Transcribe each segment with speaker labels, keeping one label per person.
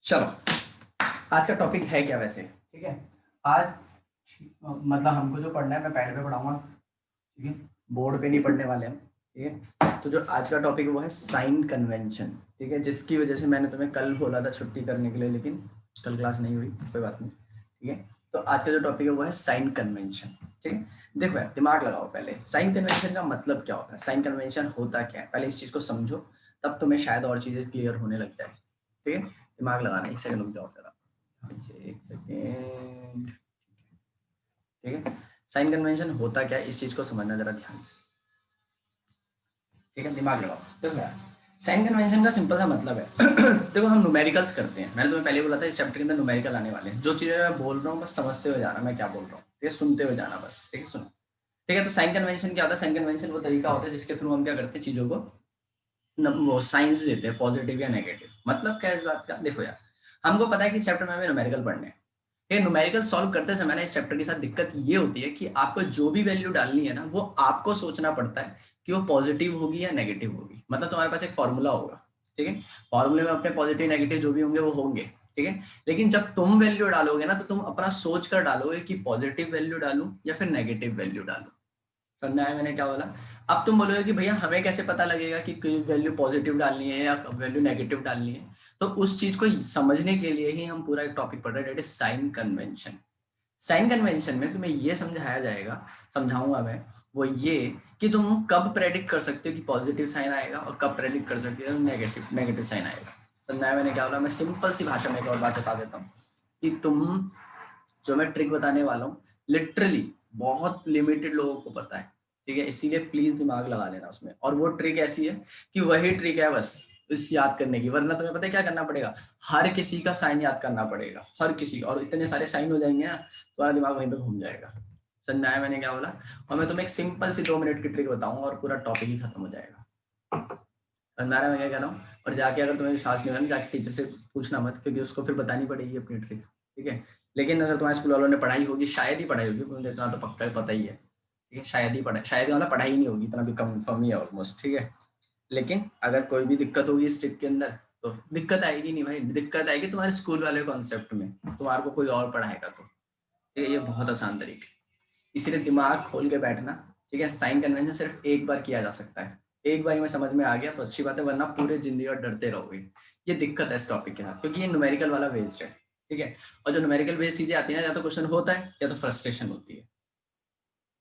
Speaker 1: चलो, आज का टॉपिक है क्या वैसे? ठीक है, आज मतलब हमको जो पढ़ना है मैं पैड पे पढ़ाऊंगा। ठीक है, बोर्ड पे नहीं पढ़ने वाले हम। ठीक है, तो जो आज का टॉपिक है वो है साइन कन्वेंशन। ठीक है, जिसकी वजह से मैंने तुम्हें कल बोला था छुट्टी करने के लिए, लेकिन कल क्लास नहीं हुई, कोई बात नहीं। ठीक है, तो आज का जो टॉपिक है वो है साइन कन्वेंशन। ठीक है, देखो यार, दिमाग लगाओ पहले, साइन कन्वेंशन का मतलब क्या होता है, साइन कन्वेंशन होता क्या है, पहले इस चीज़ को समझो, तब तुम्हें शायद और चीज़ें क्लियर होने लग जाए। ठीक है, दिमाग लगाना, एक सेकंड रुक जाओ जरा, एक सेकेंड। ठीक है, साइन कन्वेंशन होता क्या है, इस चीज को समझना जरा ध्यान से। ठीक है, दिमाग लगाओ। तो क्या साइन कन्वेंशन का सिंपल सा मतलब है देखो, हम न्यूमेरिकल्स करते हैं, मैंने तुम्हें पहले बोला था इस चैप्टर के अंदर न्यूमेरिकल आने वाले हैं। जो चीजें मैं बोल रहा हूँ बस समझते हुए जाना मैं क्या बोल रहा हूँ, ठीक है, सुनते हुए जाना बस। ठीक है, सुनो। ठीक है, तो साइन कन्वेंशन क्या होता है? साइन कन्वेंशन वो तरीका होता है जिसके थ्रू हम क्या करते हैं, चीजों को वो साइंस देते हैं, पॉजिटिव या नेगेटिव। मतलब क्या है इस बात का? देखो यार, हमको पता है कि इस चैप्टर में हमें न्यूमेरिकल पढ़ने हैं। ये न्यूमेरिकल सॉल्व करते समय ना इस चैप्टर के साथ दिक्कत ये होती है कि आपको जो भी वैल्यू डालनी है ना, वो आपको सोचना पड़ता है कि वो पॉजिटिव होगी या नेगेटिव होगी। मतलब तुम्हारे पास एक फॉर्मूला होगा। ठीक है, फॉर्मूले में अपने पॉजिटिव नेगेटिव जो भी होंगे वो होंगे। ठीक है, लेकिन जब तुम वैल्यू डालोगे ना, तो तुम अपना सोच कर डालोगे कि पॉजिटिव वैल्यू डालूं या फिर नेगेटिव वैल्यू डालूं। समझा है मैंने क्या बोला? अब तुम बोलोगे कि भैया हमें कैसे पता लगेगा कि कोई वैल्यू पॉजिटिव डालनी है या वैल्यू नेगेटिव डालनी है? तो उस चीज को समझने के लिए ही हम पूरा एक टॉपिक पढ़ रहे हैं, that is sign convention. Sign convention में तुम्हें ये समझाया जाएगा, समझाऊंगा मैं, वो ये कि तुम कब प्रेडिक्ट कर सकते हो कि पॉजिटिव साइन आएगा और कब प्रेडिक्ट कर सकते हो नेगेटिव नेगेटिव साइन आएगा। समझा है मैंने क्या बोला? मैं सिंपल सी भाषा में एक और बात बता देता हूँ कि तुम, जो मैं ट्रिक बताने वाला हूँ, लिटरली बहुत लिमिटेड लोगों को पता है। ठीक है, इसीलिए प्लीज दिमाग लगा लेना उसमें। और वो ट्रिक ऐसी है कि वही ट्रिक है बस इस याद करने की, वरना तुम्हें पता है क्या करना पड़ेगा? हर किसी का साइन याद करना पड़ेगा, हर किसी, और इतने सारे साइन हो जाएंगे ना, तुम्हारा दिमाग वहीं पे घूम जाएगा। समझ आया मैंने क्या बोला? और मैं तुम्हें एक सिंपल सी 2 मिनट की ट्रिक बताऊंगा और पूरा टॉपिक ही खत्म हो जाएगा। समझ में आ रहा है मैं क्या कह रहा हूँ? और जाके अगर तुम्हें विश्वास नहीं हो ना, जाके टीचर से पूछना मत, क्योंकि उसको फिर बतानी पड़ेगी अपनी ट्रिक। ठीक है, लेकिन अगर तुम्हारे स्कूल वालों ने पढ़ाई होगी, शायद ही पढ़ाई होगी, मुझे इतना तो पक्का पता ही है। ठीक है, शायद ही पढ़ाई, शायद ही मतलब पढ़ाई नहीं होगी, इतना भी कम ही है ऑलमोस्ट। ठीक है, लेकिन अगर कोई भी दिक्कत होगी इस ट्रिक के अंदर, तो दिक्कत आएगी नहीं भाई, दिक्कत आएगी तुम्हारे स्कूल वाले कॉन्सेप्ट में, तुम्हारे को कोई और पढ़ाएगा तो। ठीक है, ये बहुत आसान तरीका है, इसीलिए दिमाग खोल के बैठना। ठीक है, साइन कन्वेंशन सिर्फ एक बार किया जा सकता है, एक बार में समझ में आ गया तो अच्छी बात है, वरना पूरे जिंदगी और डरते रहोगे। ये दिक्कत है इस टॉपिक के साथ, क्योंकि ये न्यूमेरिकल वाला बेस्ड है। ठीक है, और जो न्यूमेरिकल बेस्ड चीजें आती है ना, या तो क्वेश्चन होता है या तो फ्रस्ट्रेशन होती है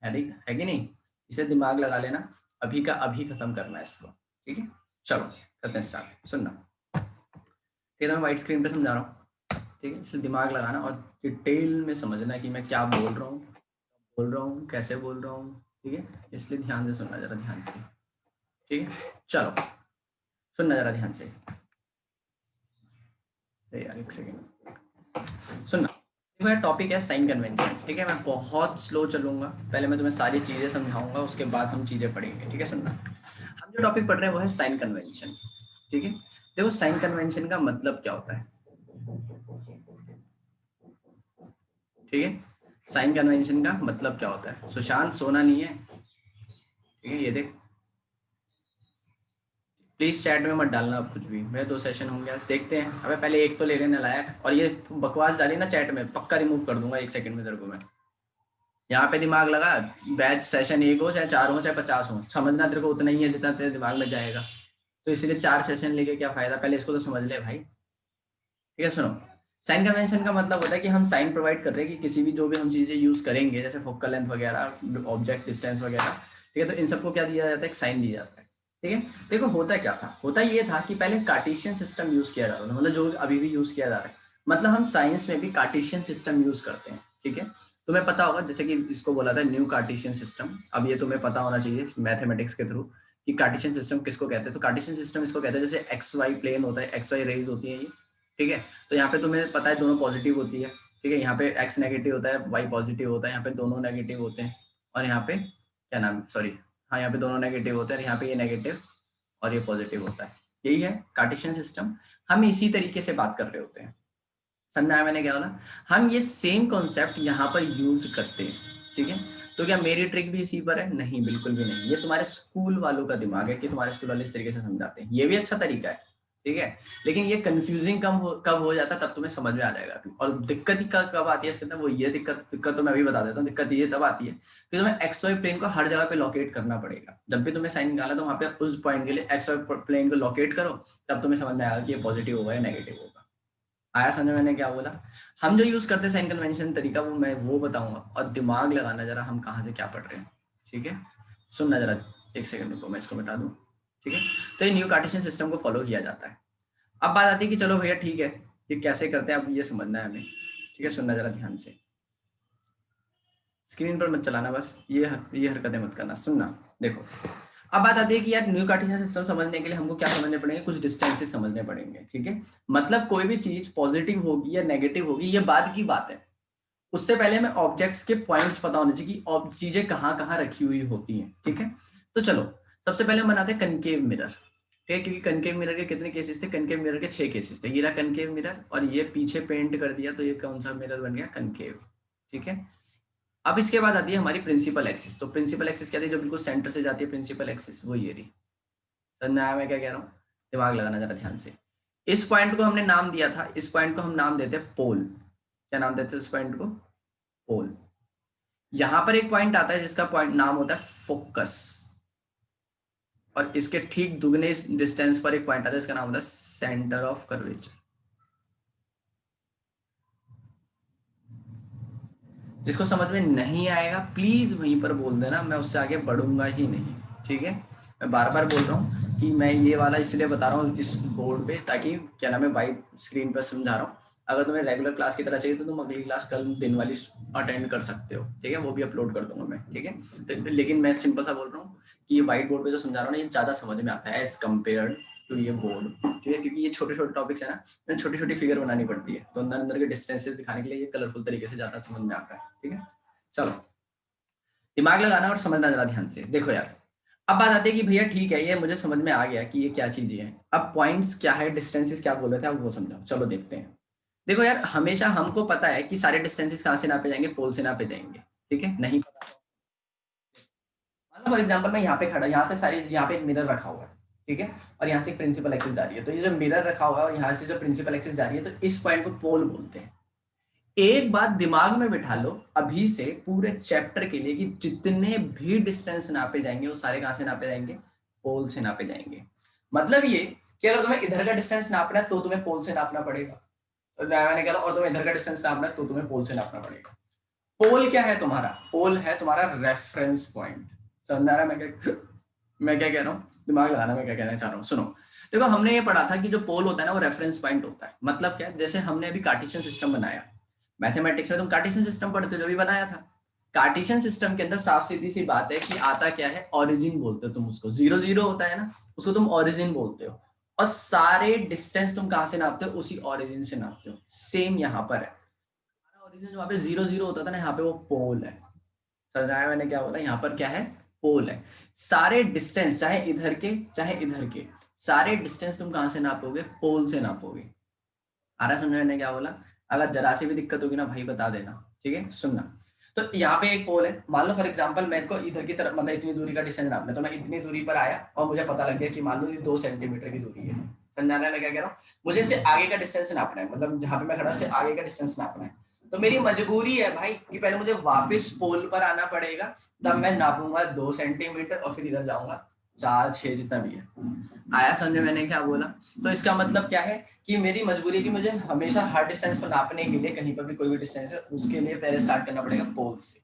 Speaker 1: कि नहीं? इसे दिमाग लगा लेना, अभी का अभी खत्म करना है इसको। ठीक है, चलो करते हैं स्टार्ट। सुनना, ठीक है, मैं व्हाइट स्क्रीन पे समझा रहा हूँ। ठीक है, इसलिए दिमाग लगाना और डिटेल में समझना कि मैं क्या बोल रहा हूँ, कैसे बोल रहा हूँ। ठीक है, इसलिए ध्यान से सुनना, जरा ध्यान से। ठीक है, चलो सुनना जरा ध्यान से। अरे यार एक सेकेंड, सुनना। देखो टॉपिक है साइन कन्वेंशन। ठीक है, मैं बहुत स्लो चलूंगा, पहले मैं तुम्हें सारी चीजें समझाऊंगा, उसके बाद हम चीजें पढ़ेंगे। ठीक है, सुनना। हम जो टॉपिक पढ़ रहे हैं वो है साइन कन्वेंशन। ठीक है, देखो साइन कन्वेंशन का मतलब क्या होता है। ठीक है, साइन कन्वेंशन का मतलब क्या होता है? सुशांत सोना नहीं है। ठीक है, ये देख, प्लीज चैट में मत डालना अब कुछ भी, मेरे 2 सेशन होंगे आज, देखते हैं। अबे पहले एक तो ले लेने लायक, और ये बकवास डाली ना चैट में, पक्का रिमूव कर दूंगा 1 सेकंड में तेरे को मैं। यहाँ पे दिमाग लगा, बैच सेशन 1 हो चाहे 4 हो चाहे 50 हो, समझना तेरे को उतना ही है जितना तेरे दिमाग में जाएगा। तो इसलिए 4 सेशन लेके क्या फायदा, पहले इसको तो समझ ले भाई। ठीक है, सुनो। साइन कन्वेंशन का मतलब होता है कि हम साइन प्रोवाइड कर रहे हैं कि किसी भी, जो भी हम चीजें यूज करेंगे, जैसे फोकल लेंथ वगैरह, ऑब्जेक्ट डिस्टेंस वगैरह। ठीक है, तो इन सबको क्या दिया जाता है? एक साइन दिया जाता है। ठीक है, देखो होता क्या था, होता ये था कि पहले कार्टेशियन सिस्टम यूज किया जाता था, मतलब जो अभी भी यूज किया जा रहा है। मतलब हम साइंस में भी कार्टेशियन सिस्टम यूज करते हैं। ठीक है, तुम्हें पता होगा, जैसे कि इसको बोला था न्यू कार्टेशियन सिस्टम। अब ये तुम्हें पता होना चाहिए मैथमेटिक्स के थ्रू कि कार्टेशियन सिस्टम किसको कहते हैं। तो कार्टेशियन सिस्टम इसको कहते हैं, जैसे एक्स वाई प्लेन होता है, एक्स वाई रेज होती है ये। ठीक है, तो यहाँ पे तुम्हें पता है दोनों पॉजिटिव होती है। ठीक है, यहाँ पे एक्स नेगेटिव होता है, वाई पॉजिटिव होता है, यहाँ पे दोनों नेगेटिव होते हैं। और यहाँ पे क्या नाम, सॉरी, हाँ यहाँ पे दोनों नेगेटिव होते हैं, यहाँ पे ये नेगेटिव और ये पॉजिटिव होता है। यही है कार्टेशियन सिस्टम। हम इसी तरीके से बात कर रहे होते हैं। समझ आया मैंने क्या बोला? हम ये सेम कॉन्सेप्ट यहाँ पर यूज करते हैं। ठीक है, तो क्या मेरी ट्रिक भी इसी पर है? नहीं, बिल्कुल भी नहीं। ये तुम्हारे स्कूल वालों का दिमाग है कि तुम्हारे स्कूल वाले इस तरीके से समझाते हैं, ये भी अच्छा तरीका है। ठीक है। लेकिन ये कंफ्यूजिंग कब हो जाता है, तब तुम्हें समझ में आ जाएगा। और दिक्कत ही कब आती है इसके अंदर, वो ये दिक्कत तो मैं अभी बता देता हूँ। दिक्कत ये तब आती है कि तुम्हें एक्स वाई प्लेन को हर जगह पे लोकेट करना पड़ेगा। जब भी तुम्हें साइन निकाला तो वहां पे उस पॉइंट के लिए एक्स वाई प्लेन को लोकेट करो, तब तुम्हें समझ में आएगा कि ये पॉजिटिव होगा या नेगेटिव होगा। आया समझ में मैंने क्या बोला? हम जो यूज करते हैं साइन कन्वेंशन तरीका, वो मैं वो बताऊंगा, और दिमाग लगाना जरा हम कहाँ से क्या पढ़ रहे हैं। ठीक है, सुनना जरा, एक सेकंड रुको, मैं इसको मिटा दूं। ठीक है, तो ये न्यू कार्टेशियन सिस्टम को फॉलो किया जाता है। अब बात आती है कि चलो भैया ठीक है, ये कैसे करते हैं, अब ये समझना है हमें। ठीक है, सुनना जरा ध्यान से, स्क्रीन पर मत चलाना, बस ये हरकतें मत करना, सुनना। देखो, अब बात आती है कि यार न्यू कार्टेशियन सिस्टम समझने के लिए हमको क्या समझने पड़ेंगे, कुछ डिस्टेंसेस समझने पड़ेंगे। ठीक है, मतलब कोई भी चीज पॉजिटिव होगी या नेगेटिव होगी, ये बाद की बात है। उससे पहले हमें ऑब्जेक्ट्स के पॉइंट्स पता होने चाहिए कि चीजें कहाँ कहाँ रखी हुई होती हैं। ठीक है, तो चलो सबसे पहले हम बनाते हैं कनकेव मिरर। ठीक है, क्योंकि कनकेव मिरर के कितने केसेस थे, कनकेव मिरर के 6 केसेस थे। ये रहा कनकेव मिरर, और ये पीछे पेंट कर दिया, तो ये कौन सा मिरर बन गया, कनकेव। ठीक है, अब इसके बाद आती है हमारी प्रिंसिपल एक्सिस। तो प्रिंसिपल एक्सिस क्या थी, जो बिल्कुल सेंटर से जाती है प्रिंसिपल एक्सिस, वो ये रही। समझ आया मैं क्या कह रहा हूँ? दिमाग लगाना जरा ध्यान से। इस पॉइंट को हमने नाम दिया था, इस पॉइंट को हम नाम देते हैं पोल। क्या नाम देते हैं इस पॉइंट को? पोल। यहां पर एक पॉइंट आता है जिसका पॉइंट नाम होता है फोकस, और इसके ठीक दुगने डिस्टेंस पर एक पॉइंट आता है जिसका नाम होता है सेंटर ऑफ कर्वेचर। जिसको समझ में नहीं आएगा प्लीज वहीं पर बोल देना, मैं उससे आगे बढ़ूंगा ही नहीं। ठीक है, मैं बार बार बोल रहा हूँ कि मैं ये वाला इसलिए बता रहा हूँ इस बोर्ड पे, ताकि क्या नाम है वाइट स्क्रीन पर समझा रहा हूँ। अगर तुम्हें रेगुलर क्लास की तरह चाहिए तो तुम अगली क्लास कल दिन वाली अटेंड कर सकते हो। ठीक है, वो भी अपलोड कर दूंगा मैं। ठीक है, तो लेकिन मैं सिंपल सा बोल रहा हूँ कि ये व्हाइट बोर्ड पे जो समझा रहा हूँ ना, ये ज्यादा समझ में आता है एज कम्पेयर टू ये बोर्ड। ठीक है, क्योंकि ये छोटे छोटे टॉपिक्स है ना, छोटी छोटी फिगर बनानी पड़ती है, तो अंदर अंदर के डिस्टेंसेस दिखाने के लिए ये कलरफुल तरीके से ज्यादा समझ में आता है। ठीक है, चलो दिमाग लगाना और समझना जरा ध्यान से। देखो यार, अब बात आती है कि भैया ठीक है, ये मुझे समझ में आ गया कि ये क्या चीजें हैं। अब पॉइंट्स क्या है, डिस्टेंसेस क्या बोले थे, अब वो समझाओ। चलो देखते हैं। देखो यार, हमेशा हमको पता है कि सारे डिस्टेंसेस कहाँ से नापे जाएंगे, पोल से नापे जाएंगे। ठीक है, नहीं पता तो मान लो फॉर एग्जाम्पल मैं यहाँ पे खड़ा, यहाँ से सारी, यहाँ पे एक मिरर रखा हुआ है। ठीक है, और यहाँ से एक प्रिंसिपल एक्सिस जा रही है, तो ये जो मिरर रखा हुआ है और यहाँ से जो प्रिंसिपल एक्सिस जा रही है, तो इस पॉइंट को पोल बोलते हैं। एक बात दिमाग में बिठा लो अभी से पूरे चैप्टर के लिए, कि जितने भी डिस्टेंस नापे जाएंगे वो सारे कहां से नापे जाएंगे, पोल से नापे जाएंगे। मतलब ये कि अगर तुम्हें इधर का डिस्टेंस नापना है तो तुम्हें पोल से नापना पड़ेगा, तो मैंने कहा, और तुम्हें इधर का डिस्टेंस नापना है तो तुम्हें पोल से नापना पड़ेगा। पोल क्या है तुम्हारा? पोल है तुम्हारा रेफरेंस पॉइंट। समझ आ रहा है मैं क्या कह रहा हूँ? दिमाग लगाना मैं क्या कहना चाह रहा हूँ, सुनो। देखो, हमने ये पढ़ा था कि जो पोल होता है ना, वो रेफरेंस पॉइंट होता है। मतलब क्या, जैसे हमने अभी कार्टेशियन सिस्टम बनाया, मैथमेटिक्स में तुम कार्टेशियन सिस्टम पढ़ते हो, जो भी बनाया था। कार्टेशियन सिस्टम के अंदर साफ सीधी सी बात है कि आता क्या है, ओरिजिन बोलते हो तुम उसको। 0 0 होता है ना, उसको तुम ओरिजिन बोलते हो। और सारे डिस्टेंस तुम कहां से नापते हो, उसी ओरिजिन से नापते हो। सेम यहाँ पर है, ओरिजिन वहां पे 0 0 होता था ना, यहाँ पे वो पोल है। समझ आया मैंने क्या बोला? यहाँ पर क्या है, पोल है। सारे डिस्टेंस, चाहे इधर के चाहे इधर के, सारे डिस्टेंस तुम कहां से नापोगे, पोल से नापोगे। आ रहा समझ मैंने क्या बोला? अगर जरा सी भी दिक्कत होगी ना भाई बता देना। ठीक है, सुनना। तो यहाँ पे एक पोल है, मान लो फॉर एग्जांपल मेरे को इधर की तरफ, मतलब इतनी दूरी का डिस्टेंस नापना है, तो मैं इतनी दूरी पर आया और मुझे पता लग गया कि मान लो ये 2 सेंटीमीटर की दूरी है। समझाना है मैं क्या कह रहा हूँ? मुझे इससे आगे का डिस्टेंस नापना है, मतलब जहाँ पे मैं खड़ा उससे आगे का डिस्टेंस नापना है। तो मेरी मजबूरी है भाई कि पहले मुझे वापस पोल पर आना पड़ेगा, तब मैं नापूंगा 2 सेंटीमीटर और फिर इधर जाऊंगा 4 6 जितना भी है। आया समझ में मैंने क्या बोला? तो इसका मतलब क्या है कि मेरी मजबूरी है कि मुझे हमेशा हर डिस्टेंस को नापने के लिए, कहीं पर भी कोई भी डिस्टेंस है, उसके लिए पहले स्टार्ट करना पड़ेगा पोल से।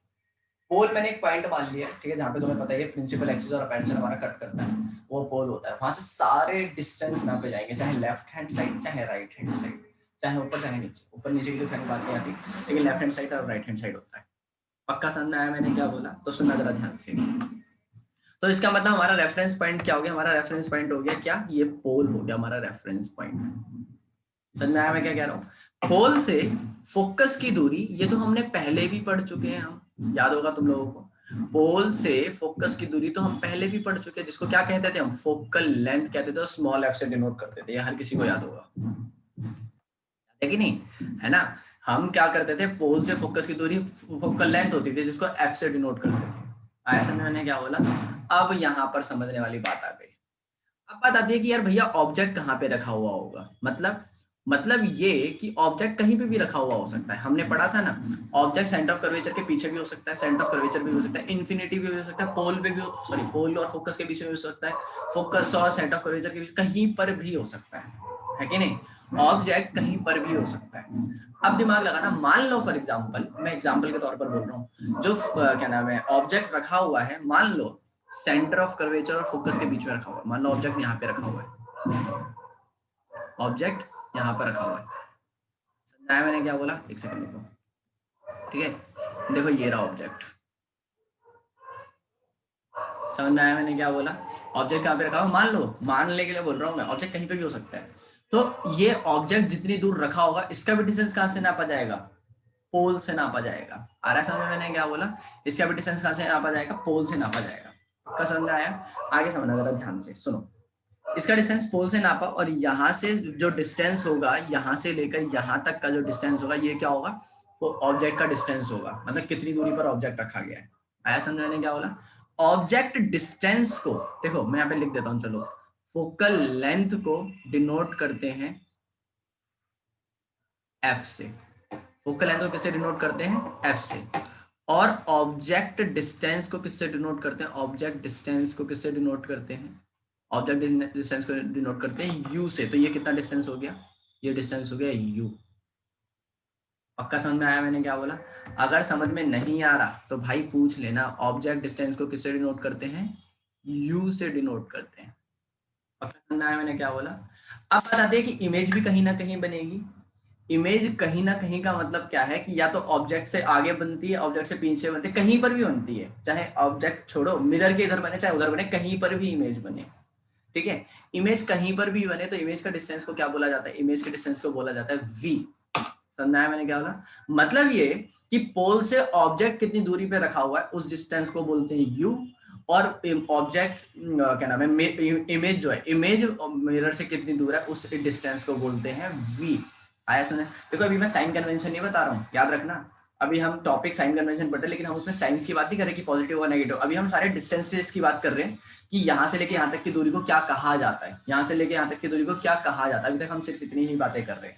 Speaker 1: पोल मैंने एक पॉइंट मान लिया, ठीक है, जहाँ पे तुम्हें पता है प्रिंसिपल एक्सिस और अपेंचर हमारा कट करता है, वो पोल होता है। वहां से सारे डिस्टेंस नापे जाएंगे, चाहे लेफ्ट हैंड साइड चाहे राइट हैंड साइड, चाहे ऊपर चाहे नीचे। ऊपर नीचे की तो खैर बात नहीं आती, लेकिन लेफ्ट हैंड साइड और राइट हैंड साइड होता है। पक्का समझ में आया मैंने क्या बोला? तो सुनना जरा ध्यान से। तो इसका मतलब हमारा रेफरेंस पॉइंट क्या हो गया? हमारा रेफरेंस पॉइंट हो गया क्या, ये पोल हो गया हमारा रेफरेंस पॉइंट। समझ में आया मैं क्या कह रहा हूँ? पोल से फोकस की दूरी, ये तो हमने पहले भी पढ़ चुके हैं, हम याद होगा तुम लोगों को। पोल से फोकस की दूरी तो हम पहले भी पढ़ चुके हैं, जिसको क्या कहते थे हम, फोकल लेंथ कहते थे, स्मॉल एफ से डिनोट करते थे। ये हर किसी को याद होगा, है कि नहीं? है ना? हम क्या करते थे, पोल से फोकस की दूरी फोकल लेंथ होती थी, जिसको एफ से डिनोट करते थे। आया समझ में क्या बोला? अब यहाँ पर समझने वाली बात आ गई। अब बात आती है कि यार भैया ऑब्जेक्ट कहाँ पे रखा हुआ होगा, मतलब ये कि ऑब्जेक्ट कहीं पे भी रखा हुआ हो सकता है। हमने पढ़ा था ना, ऑब्जेक्ट सेंटर ऑफ कर्वेचर के पीछे भी हो सकता है, सेंटर ऑफ कर्वेचर भी हो सकता है, इन्फिनिटी भी हो सकता है, पोल पे भी सॉरी पोल और फोकस के बीच में भी हो सकता है, फोकस और सेंटर ऑफ कर्वेचर के बीच कहीं पर भी हो सकता है कि नहीं? ऑब्जेक्ट कहीं पर भी हो सकता है। अब दिमाग लगाना, मान लो फॉर एग्जाम्पल, मैं एग्जाम्पल के तौर पर बोल रहा हूँ, जो क्या नाम है ऑब्जेक्ट रखा हुआ है, मान लो सेंटर ऑफ कर्वेचर और फोकस के बीच में रखा हुआ है। मान लो ऑब्जेक्ट यहाँ पे रखा हुआ है, ऑब्जेक्ट यहाँ पर रखा हुआ है। समझाया मैंने क्या बोला? एक सेकंड रुको, ठीक है? देखो ये रहा ऑब्जेक्ट, समझ में आया मैंने क्या बोला? ऑब्जेक्ट कहाँ पे रखा हुआ, मान लो, मानने के लिए बोल रहा हूँ मैं, ऑब्जेक्ट कहीं पे भी हो सकता है। तो ये ऑब्जेक्ट जितनी दूर रखा होगा, इसका भी डिस्टेंस कहाँ से नापा जाएगा? पोल से नापा जाएगा। आ रहा है समझ में मैंने क्या बोला? इसका भी डिस्टेंस कहाँ से नापा जाएगा? पोल से नापा जाएगा। पक्का समझ में आया? आगे समझना जरा ध्यान से, सुनो। इसका डिस्टेंस पोल से नापा, और यहाँ से जो डिस्टेंस होगा, यहाँ से लेकर यहाँ तक का जो डिस्टेंस होगा, ये क्या होगा? वो ऑब्जेक्ट का डिस्टेंस होगा, मतलब कितनी दूरी पर ऑब्जेक्ट रखा गया है। आया समझ में क्या बोला? ऑब्जेक्ट डिस्टेंस को देखो, मैं यहाँ पे लिख देता हूँ, चलो। फोकल लेंथ को डिनोट करते हैं एफ से। फोकल लेंथ को किससे डिनोट करते हैं? एफ से। और ऑब्जेक्ट डिस्टेंस को किससे डिनोट करते हैं? ऑब्जेक्ट डिस्टेंस को किससे डिनोट करते हैं? ऑब्जेक्ट डिस्टेंस को डिनोट करते हैं यू से। तो ये कितना डिस्टेंस हो गया? ये डिस्टेंस हो गया यू। पक्का समझ में आया मैंने क्या बोला? अगर समझ में नहीं आ रहा तो भाई पूछ लेना, ऑब्जेक्ट डिस्टेंस को किससे डिनोट करते हैं? यू से डिनोट करते हैं। पक्का समझ में आया मैंने क्या बोला? अब बता दें कि इमेज भी कहीं ना कहीं बनेगी। इमेज कहीं ना कहीं का मतलब क्या है कि या तो ऑब्जेक्ट से आगे बनती है, ऑब्जेक्ट से पीछे बनती है, कहीं पर भी बनती है। चाहे ऑब्जेक्ट छोड़ो, मिरर के इधर बने चाहे उधर बने, कहीं पर भी इमेज बने। ठीक है? इमेज कहीं पर भी बने तो इमेज का डिस्टेंस को क्या बोला जाता है? इमेज के डिस्टेंस को बोला जाता है वी। समझना है मैंने क्या बोला? मतलब ये कि पोल से ऑब्जेक्ट कितनी दूरी पे रखा हुआ है, उस डिस्टेंस को बोलते हैं यू। और ऑब्जेक्ट क्या नाम है, इमेज जो है, इमेज मिरर से कितनी दूर है, उस डिस्टेंस को बोलते हैं वी। आया सुने? देखो अभी मैं साइन कन्वेंशन नहीं बता रहा हूँ, याद रखना। अभी हम टॉपिक साइन कन्वेंशन पढ़ रहे हैं, लेकिन हम उसमें साइंस की बात नहीं कर रहे कि पॉजिटिव और नेगेटिव। अभी हम सारे डिस्टेंसेस की बात कर रहे हैं कि यहाँ से लेके यहाँ तक की दूरी को क्या कहा जाता है, यहाँ से लेके यहाँ तक की दूरी को क्या कहा जाता है। अभी तक हम सिर्फ इतनी ही बातें कर रहे हैं,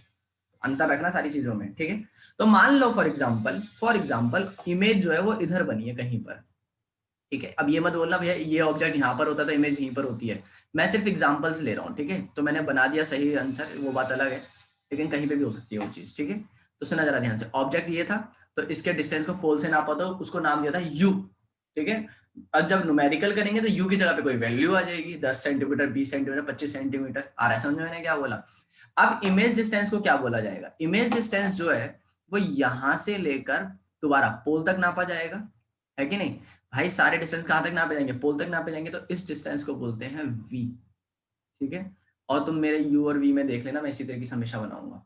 Speaker 1: अंतर रखना सारी चीजों में, ठीक है? तो मान लो फॉर एग्जाम्पल इमेज जो है वो इधर बनी है कहीं पर, ठीक है? अब ये मत बोलना भैया ये ऑब्जेक्ट यहाँ पर होता है तो इमेज यहीं पर होती है। मैं सिर्फ एग्जांपल्स ले रहा हूँ, ठीक है? तो मैंने बना दिया सही आंसर, वो बात अलग है, लेकिन कहीं पे भी हो सकती है वो चीज, ठीक है? तो सुना जरा ध्यान से, ऑब्जेक्ट ये था, तो इसके डिस्टेंस को पोल से नापा तो उसको नाम दिया था यू, ठीक है? अब जब न्यूमेरिकल करेंगे तो यू की जगह पे कोई वैल्यू आ जाएगी, 10 सेंटीमीटर, 20 सेंटीमीटर, 25 सेंटीमीटर। आ रहा है समझ में मैंने क्या बोला? अब इमेज डिस्टेंस को क्या बोला जाएगा? इमेज डिस्टेंस जो है वो यहां से लेकर दोबारा पोल तक नापा जाएगा, है कि नहीं? भाई सारे डिस्टेंस कहां तक नापे जाएंगे? पोल तक नापे जाएंगे, तो इस डिस्टेंस को बोलते हैं वी, ठीक है? और तुम मेरे यू और वी में देख लेना, मैं इसी तरीके से हमेशा बनाऊंगा,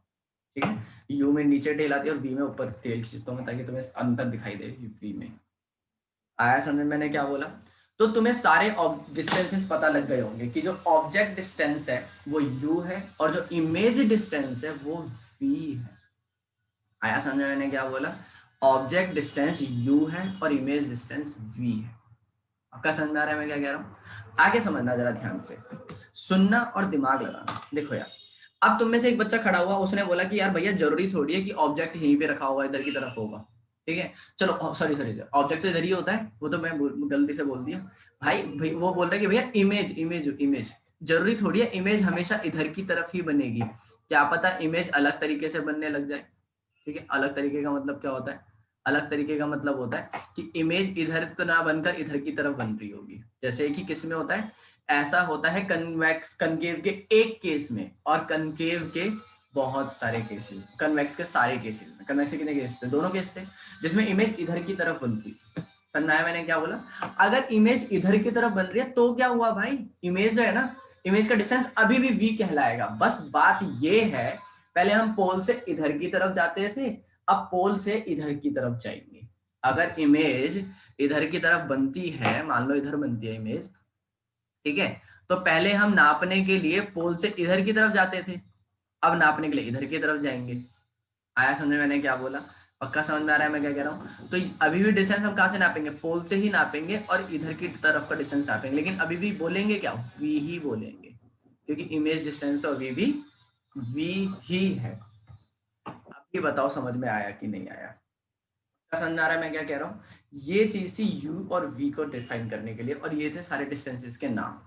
Speaker 1: ठीक है? यू में नीचे टेल आती है और वी में ऊपर टेल खींचता हूँ, ताकि तुम्हें अंतर दिखाई दे वी में। आया समझ मैंने क्या बोला? तो तुम्हें सारे डिस्टेंसेस पता लग गए होंगे कि जो ऑब्जेक्ट डिस्टेंस है वो u है, और जो इमेज डिस्टेंस है वो v है। आया समझ मैंने क्या बोला? ऑब्जेक्ट डिस्टेंस u है और इमेज डिस्टेंस v है। आपका समझ में आ रहा है मैं क्या कह रहा हूँ? आगे समझना जरा ध्यान से, सुनना और दिमाग लगाना। देखो यार, अब तुम में से एक बच्चा खड़ा हुआ, उसने बोला कि यार भैया जरूरी थोड़ी है कि ऑब्जेक्ट यहीं पे रखा हुआ इधर की तरफ होगा, ठीक है? चलो सॉरी सॉरी, ऑब्जेक्ट तो इधर ही होता है, वो तो मैं गलती से बोल दिया। भाई वो बोल रहा है कि भैया इमेज इमेज इमेज, जरूरी थोड़ी है इमेज हमेशा इधर की तरफ ही बनेगी। क्या पता इमेज अलग तरीके से बनने लग जाए, ठीक है? अलग तरीके का मतलब क्या होता है? अलग तरीके का मतलब होता है कि इमेज इधर तो ना बनकर इधर की तरफ बन रही होगी। जैसे कि किस में होता है? ऐसा होता है कन्वेक्स कनकेव के एक केस में, और कनकेव के बहुत सारे केसेस, कन्वेक्स के सारे केसेस में। कन्वेक्स के कितने केस थे? दोनों केस थे जिसमें इमेज इधर की तरफ बनती थी। समझा है मैंने क्या बोला? अगर इमेज इधर की तरफ बन रही है तो क्या हुआ भाई? इमेज जो है ना, इमेज का डिस्टेंस अभी भी v कहलाएगा। बस बात ये है, पहले हम पोल से इधर की तरफ जाते थे, अब पोल से इधर की तरफ जाएंगे। अगर इमेज इधर की तरफ बनती है, मान लो इधर बनती है इमेज, ठीक है? तो पहले हम नापने के लिए पोल से इधर की तरफ जाते थे, अब नापने के लिए इधर की तरफ जाएंगे। आया समझ में मैंने क्या बोला? पक्का समझ में आ रहा है मैं क्या कह रहा हूँ? तो अभी भी डिस्टेंस हम कहाँ से नापेंगे? पोल से ही नापेंगे और इधर की तरफ का डिस्टेंस नापेंगे, लेकिन अभी भी बोलेंगे क्या? वी ही बोलेंगे। क्योंकि इमेज डिस्टेंस तो अभी भी v ही है। आप ये बताओ समझ में आया कि नहीं आया? समझ आ रहा है मैं क्या कह रहा हूँ? ये चीज थी u और v को डिफाइन करने के लिए, और ये थे सारे डिस्टेंसेस के नाम।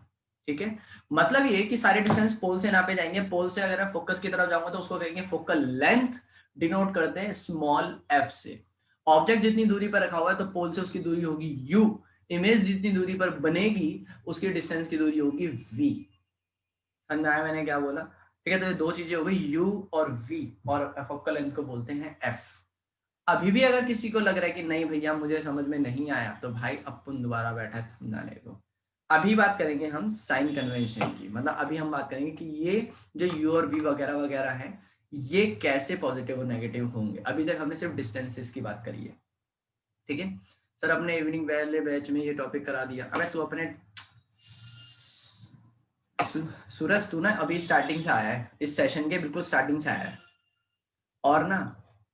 Speaker 1: ठीक है, मतलब ये कि सारे डिस्टेंस पोल से नापे जाएंगे। पोल से अगर मैं फोकस की तरफ जाऊंगा तो उसको कहेंगे फोकल लेंथ, डिनोट करते हैं स्मॉल f से। ऑब्जेक्ट जितनी दूरी पर रखा हुआ है तो पोल से उसकी दूरी होगी u, इमेज जितनी दूरी पर बनेगी उसकी डिस्टेंस की दूरी होगी v। समझ में आया मैंने क्या बोला? ठीक है, तो ये दो चीजें हो गई u और v, और फोकल लेंथ को बोलते हैं f। अभी भी अगर किसी को लग रहा है कि नहीं भैया मुझे समझ में नहीं आया, तो भाई अपन दोबारा बैठा है समझाने को। अभी बात करेंगे हम साइन कन्वेंशन की, मतलब अभी हम बात करेंगे कि ये जो यू और वी वगैरह वगैरह है ये कैसे पॉजिटिव और नेगेटिव होंगे। अभी तक हमने सिर्फ डिस्टेंसेस की बात करी है। ठीक है सर, अपने इवनिंग वाले बैच में ये टॉपिक करा दिया। अबे तू अपने सूरज तू ना अभी स्टार्टिंग से आया है, इस सेशन के बिल्कुल स्टार्टिंग से आया है, और ना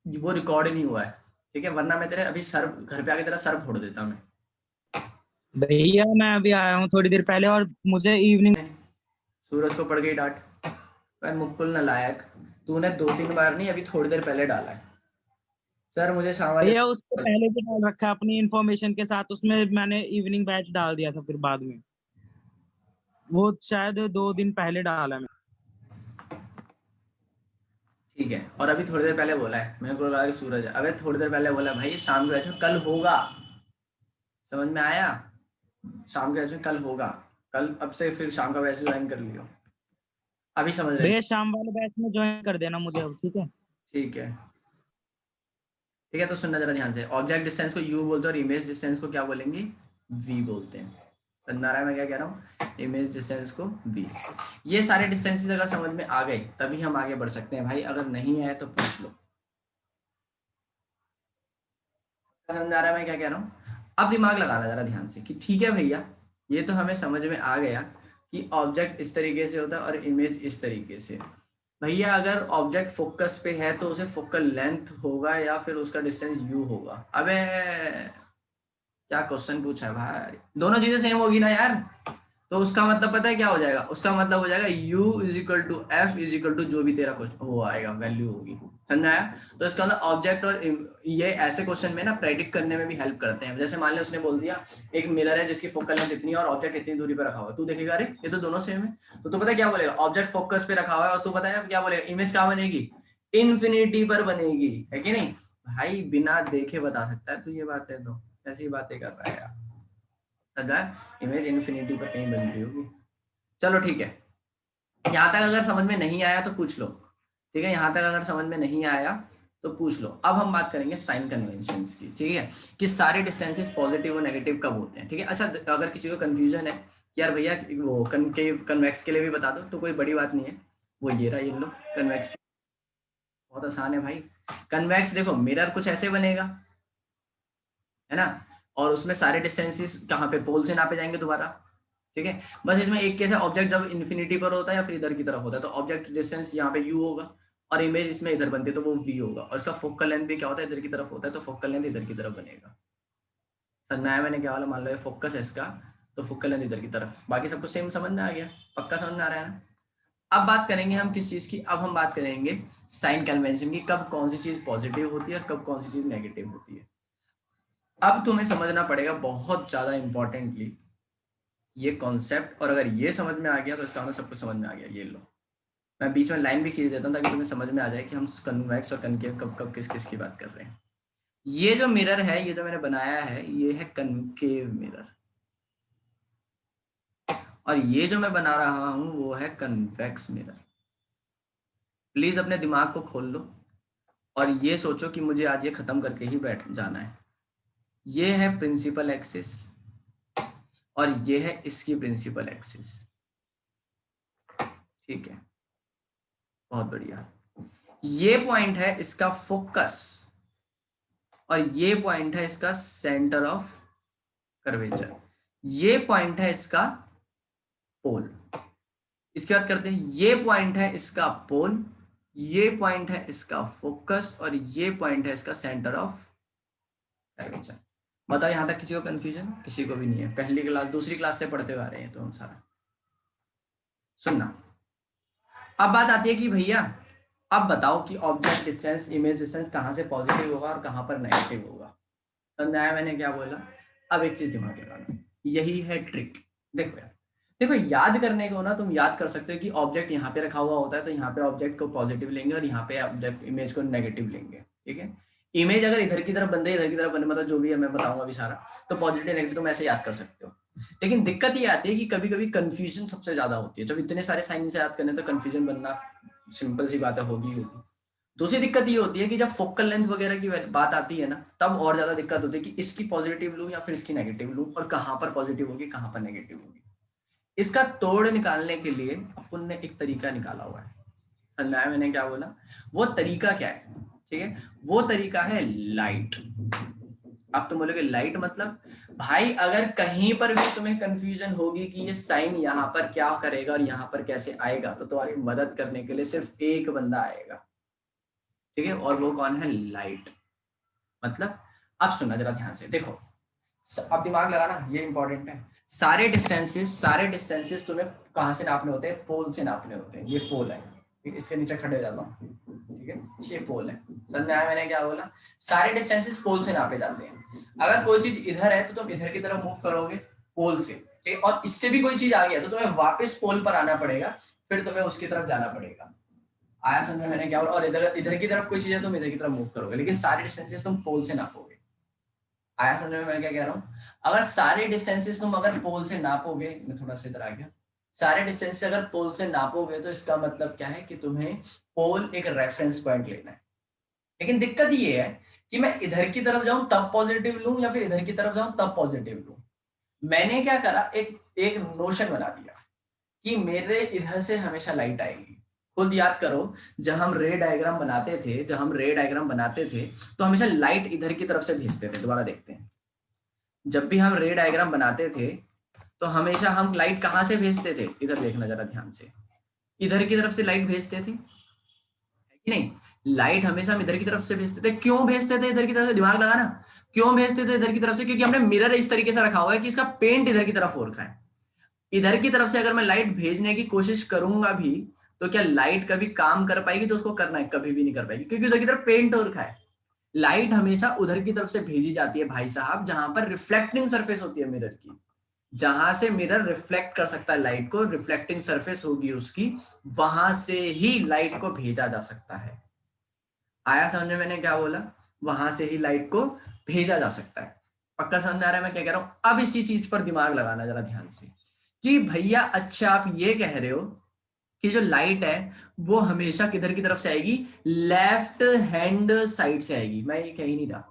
Speaker 1: वो रिकॉर्ड नहीं हुआ है। ठीक है, वरना मैं तेरे अभी सर घर पे आके तेरा सर फोड़ देता मैं।
Speaker 2: भैया मैं अभी आया हूँ थोड़ी देर पहले, और मुझे इवनिंग।
Speaker 1: सूरज को पड़ गई डांट। पर मुकुल नालायक, तूने 2-3 बार नहीं, अभी थोड़ी देर पहले डाला है सर मुझे शाम वाले।
Speaker 2: भैया उससे पहले भी डाल रखा है अपनी इन्फॉर्मेशन के साथ, उसमें मैंने इवनिंग बैच डाल दिया था फिर बाद में। वो शायद 2 दिन पहले डाला मैं।
Speaker 1: ठीक है, और अभी थोड़ी देर पहले बोला है, मेरे को लगा कि सूरज है। अबे थोड़ी देर पहले बोला भाई शाम को बैठो कल होगा। समझ में आया? शाम के बैच में कल होगा। कल अब से फिर शाम का बैच ज्वाइन कर लियो। अभी समझ रहे?
Speaker 2: भैया शाम वाले बैच में ज्वाइन कर देना मुझे अब, ठीक है?
Speaker 1: ठीक है। ठीक है, तो सुनना जरा ध्यान से। ऑब्जेक्ट डिस्टेंस को u बोलते हैं और इमेज डिस्टेंस को क्या बोलेंगे? v बोलते हैं। समझ आ रहा है मैं क्या कह रहा हूँ? इमेज डिस्टेंस को v। ये सारे डिस्टेंसेस अगर समझ में आ गए तभी हम आगे बढ़ सकते हैं भाई, अगर नहीं आए तो पूछ लो। समझ आ रहा है मैं क्या कह रहा हूँ? अब दिमाग लगाना जरा ध्यान से कि ठीक है भैया ये तो हमें समझ में आ गया कि ऑब्जेक्ट इस तरीके से होता है और इमेज इस तरीके से। भैया अगर ऑब्जेक्ट फोकस पे है तो उसे फोकल लेंथ होगा या फिर उसका डिस्टेंस u होगा? अबे क्या क्वेश्चन पूछा है भाई, दोनों चीजें सेम होगी ना यार। तो उसका मतलब पता है क्या हो जाएगा? उसका मतलब हो जाएगा u is equal to F is equal to जो भी तेरा क्वेश्चन वो आएगा वैल्यू होगी। समझ आया? तो इसका मतलब ऑब्जेक्ट और ये ऐसे क्वेश्चन में ना प्रेडिक्ट करने में भी हेल्प करते हैं। जैसे मान लो उसने बोल दिया एक मिरर है जिसकी फोकल लेंथ इतनी है और ऑब्जेक्ट इतनी दूरी पर रखा हुआ है, तू देखेगा अरे ये तो दोनों सेम है, तो तू पता है क्या बोलेगा? ऑब्जेक्ट फोकस पे रखा हुआ है, और तू पता है क्या बोलेगा? इमेज कहाँ बनेगी? इन्फिनिटी पर बनेगी, है कि नहीं? भाई बिना देखे बता सकता है तू ये बातें, तो ऐसी बातें कर रहा है यार। अगर इमेज इन्फिनिटी पर कहीं बन रही होगी। चलो ठीक है, यहाँ तक अगर समझ में नहीं आया तो पूछ लो। ठीक है, यहाँ तक अगर समझ में नहीं आया तो पूछ लो। अब हम बात करेंगे साइन कन्वेंशंस की। ठीक है, कि सारे डिस्टेंसेस पॉजिटिव और नेगेटिव कब होते हैं। ठीक है, अच्छा अगर किसी को कंफ्यूजन है कि यार भैया वो कनकेव कन्वेक्स के लिए भी बता दो, तो कोई बड़ी बात नहीं है। वो ये रहा, ये लो कन्वेक्स, बहुत आसान है भाई। कन्वेक्स देखो मिरर कुछ ऐसे बनेगा, है ना, और उसमें सारे डिस्टेंसेस कहाँ पे? पोल से नापे जाएंगे दोबारा। ठीक है, बस इसमें एक केस है, ऑब्जेक्ट जब इन्फिनिटी पर होता है या फिर इधर की तरफ होता है तो ऑब्जेक्ट डिस्टेंस यहाँ पे u होगा, और इमेज इसमें इधर बनती है तो वो v होगा, और इसका फोकल लेंथ भी क्या होता है? इधर की तरफ होता है, तो फोकल लेंथ इधर की तरफ बनेगा। समझ में आया मैंने क्या वाला? मान लो ये फोकस है इसका, तो फोकल लेंथ इधर की तरफ। बाकी सब कुछ सेम समझ में आ गया? पक्का समझ में आ रहा है ना? अब बात करेंगे हम किस चीज की? अब हम बात करेंगे साइन कन्वेंशन की, कब कौन सी चीज पॉजिटिव होती है और कब कौन सी चीज नेगेटिव होती है। अब तुम्हें समझना पड़ेगा बहुत ज्यादा इंपॉर्टेंटली ये कॉन्सेप्ट, और अगर ये समझ में आ गया तो इसका मतलब सब कुछ समझ में आ गया। ये लो, मैं बीच में लाइन भी खींच देता हूँ ताकि तुम्हें समझ में आ जाए कि हम कन्वेक्स और कनकेव कब कब किस किस की बात कर रहे हैं। ये जो मिरर है, ये जो मैंने बनाया है, ये है कनकेव मिरर, और ये जो मैं बना रहा हूं वो है कन्वेक्स मिरर। प्लीज अपने दिमाग को खोल लो और ये सोचो कि मुझे आज ये खत्म करके ही बैठ जाना है। ये है प्रिंसिपल एक्सिस और ये है इसकी प्रिंसिपल एक्सिस। ठीक है, बहुत बढ़िया। ये पॉइंट है इसका फोकस और ये पॉइंट है इसका सेंटर ऑफ कर्वेचर। ये पॉइंट है इसका पोल। इसके बाद करते हैं, ये पॉइंट है इसका पोल, ये पॉइंट है इसका फोकस, और ये पॉइंट है इसका सेंटर ऑफ कर्वेचर। बताओ यहां तक किसी को कंफ्यूजन? किसी को भी नहीं है? पहली क्लास दूसरी क्लास से पढ़ते हुए आ रहे हैं तो हम सारा। सुनना, अब बात आती है कि भैया अब बताओ कि ऑब्जेक्ट डिस्टेंस इमेज डिस्टेंस कहाँ से पॉजिटिव होगा और कहाँ पर नेगेटिव होगा। समझ आया मैंने क्या बोला। अब एक चीज दिमाग लगाना, यही है ट्रिक। देखो यार, देखो याद करने को ना तुम याद कर सकते हो कि ऑब्जेक्ट यहाँ पे रखा हुआ होता है तो यहाँ पे ऑब्जेक्ट को पॉजिटिव लेंगे और यहाँ पे ऑब्जेक्ट इमेज को नेगेटिव लेंगे, ठीक है। इमेज अगर इधर की तरफ बन रही है, इधर की तरफ बन, मतलब जो भी है मैं बताऊंगा अभी सारा, तो पॉजिटिव नेगेटिव तुम ऐसे याद कर सकते हो। लेकिन दिक्कत ये आती है कि कभी कभी कंफ्यूजन सबसे ज्यादा होती है। जब इतने सारे साइन से याद करने तो कंफ्यूजन बनना सिंपल सी बात है, होगी होगी। दूसरी दिक्कत ये होती है कि जब फोकल लेंथ वगैरह की बात आती है ना, तब और ज्यादा दिक्कत होती है कि इसकी पॉजिटिव लूं या फिर इसकी नेगेटिव लूं, और कहाँ पर पॉजिटिव होगी कहाँ पर नेगेटिव होगी। इसका तोड़ निकालने के लिए अपन ने एक तरीका निकाला हुआ है। समझ में आया मैंने क्या बोला। वो तरीका क्या है, ठीक है, वो तरीका है लाइट। अब तुम बोलोगे लाइट मतलब, भाई अगर कहीं पर भी तुम्हें कंफ्यूजन होगी कि ये साइन यहाँ पर क्या करेगा और यहाँ पर कैसे आएगा, तो तुम्हारी मदद करने के लिए सिर्फ एक बंदा आएगा, ठीक है, और वो कौन है, लाइट। मतलब अब सुनना जरा ध्यान से, देखो अब दिमाग लगाना, ये इंपॉर्टेंट है। सारे डिस्टेंसेस तुम्हें कहाँ से नापने होते हैं, पोल से नापने होते हैं। ये पोल है, ठीक है, इसके नीचे खड़े हो जाता हूँ, ठीक है, ये पोल है। समझ में आया मैंने क्या बोला। सारे डिस्टेंसेस पोल से नापे जाते हैं। अगर कोई चीज इधर है तो तुम इधर की तरफ मूव करोगे पोल से, ठीक है, और इससे भी कोई चीज आ गया तो तुम्हें वापस पोल पर आना पड़ेगा, फिर तुम्हें उसकी तरफ जाना पड़ेगा। आया समझ में मैंने क्या बोला। और इधर इधर की तरफ कोई चीज है तुम इधर की तरफ मूव करोगे, लेकिन सारे डिस्टेंसेस तुम पोल से नापोगे। आया समझ में मैं क्या कह रहा हूँ। अगर सारे डिस्टेंसेस तुम अगर पोल से नापोगे, मैं थोड़ा सा इधर आ गया, सारे डिस्टेंस अगर पोल से नापोगे तो इसका मतलब क्या है कि तुम्हें पोल एक रेफरेंस पॉइंट लेना है। लेकिन दिक्कत ये है कि मैं इधर की तरफ जाऊं तब पॉजिटिव लूं या फिर इधर की तरफ जाऊं तब पॉजिटिव लूं। मैंने क्या करा, एक एक नोशन बना दिया कि मेरे इधर से हमेशा लाइट आएगी। खुद याद करो, जब हम रे डायग्राम बनाते थे तो हमेशा लाइट इधर की तरफ से भेजते थे। दोबारा देखते हैं, जब भी हम रे डायग्राम बनाते थे तो हमेशा हम लाइट कहाँ से भेजते थे, इधर देखना जरा ध्यान से, इधर की तरफ से लाइट भेजते थे, है कि नहीं। लाइट हमेशा हम इधर की तरफ से भेजते थे। क्यों भेजते थे इधर की तरफ से, दिमाग लगाना, क्यों भेजते थे इधर की तरफ से, क्योंकि हमने मिरर इस तरीके से रखा हुआ है कि इसका पेंट इधर की तरफ हो रखा है। इधर की तरफ से अगर मैं लाइट भेजने की कोशिश करूंगा भी तो क्या लाइट कभी काम कर पाएगी, तो उसको करना है कभी भी नहीं कर पाएगी, क्योंकि उधर की तरफ पेंट हो रखा है। लाइट हमेशा उधर की तरफ से भेजी जाती है भाई साहब, जहां पर रिफ्लेक्टिंग सरफेस होती है मिरर की, जहां से मिरर रिफ्लेक्ट कर सकता है लाइट को, रिफ्लेक्टिंग सरफेस होगी उसकी, वहां से ही लाइट को भेजा जा सकता है। आया समझ में मैंने क्या बोला, वहां से ही लाइट को भेजा जा सकता है। पक्का समझ में आ रहा है मैं क्या कह रहा हूं। अब इसी चीज पर दिमाग लगाना जरा ध्यान से कि भैया अच्छा आप ये कह रहे हो कि जो लाइट है वो हमेशा किधर की तरफ से आएगी, लेफ्ट हैंड साइड से आएगी। मैं ये कह ही नहीं रहा,